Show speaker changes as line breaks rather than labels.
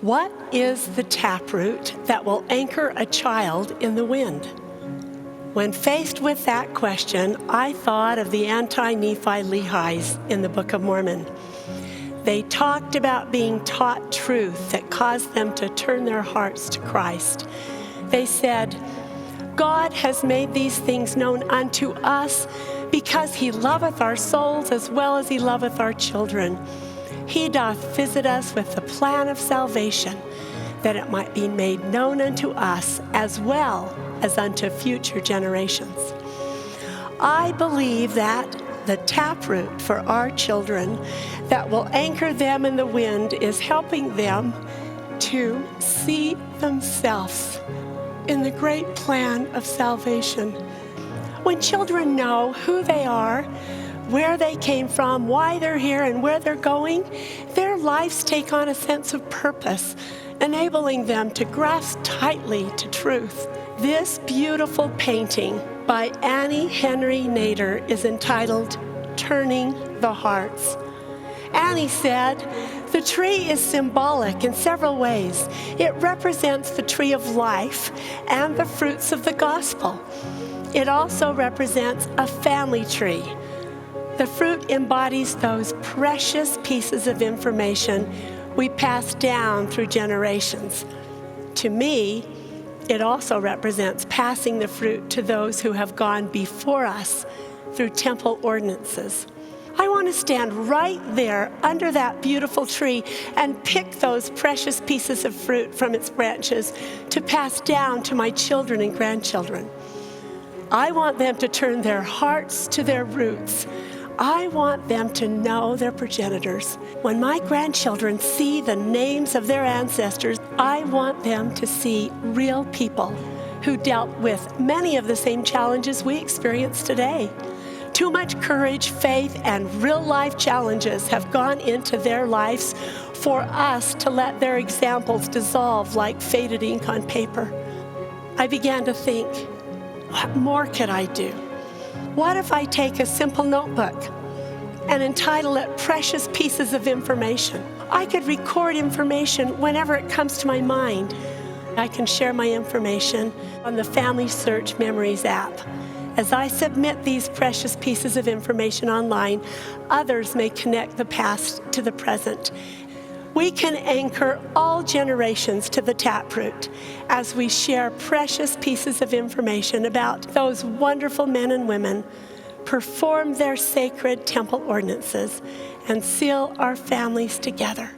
What is the taproot that will anchor a child in the wind? When faced with that question, I thought of the anti-Nephi Lehis in the Book of Mormon. They talked about being taught truth that caused them to turn their hearts to Christ. They said, God has made these things known unto us because he loveth our souls as well as he loveth our children. He doth visit us with the plan of salvation, that it might be made known unto us as well as unto future generations. I believe that the taproot for our children that will anchor them in the wind is helping them to see themselves in the great plan of salvation. When children know who they are, where they came from, why they're here, and where they're going, their lives take on a sense of purpose, enabling them to grasp tightly to truth. This beautiful painting by Annie Henry Nader is entitled Turning the Hearts. Annie said, the tree is symbolic in several ways. It represents the tree of life and the fruits of the gospel. It also represents a family tree. The fruit embodies those precious pieces of information we pass down through generations. To me, it also represents passing the fruit to those who have gone before us through temple ordinances. I want to stand right there under that beautiful tree and pick those precious pieces of fruit from its branches to pass down to my children and grandchildren. I want them to turn their hearts to their roots. I want them to know their progenitors. When my grandchildren see the names of their ancestors, I want them to see real people who dealt with many of the same challenges we experience today. Too much courage, faith, and real-life challenges have gone into their lives for us to let their examples dissolve like faded ink on paper. I began to think, what more could I do? What if I take a simple notebook and entitle it Precious Pieces of Information? I could record information whenever it comes to my mind. I can share my information on the Family Search Memories app. As I submit these precious pieces of information online, others may connect the past to the present. We can anchor all generations to the taproot as we share precious pieces of information about those wonderful men and women, perform their sacred temple ordinances, and seal our families together.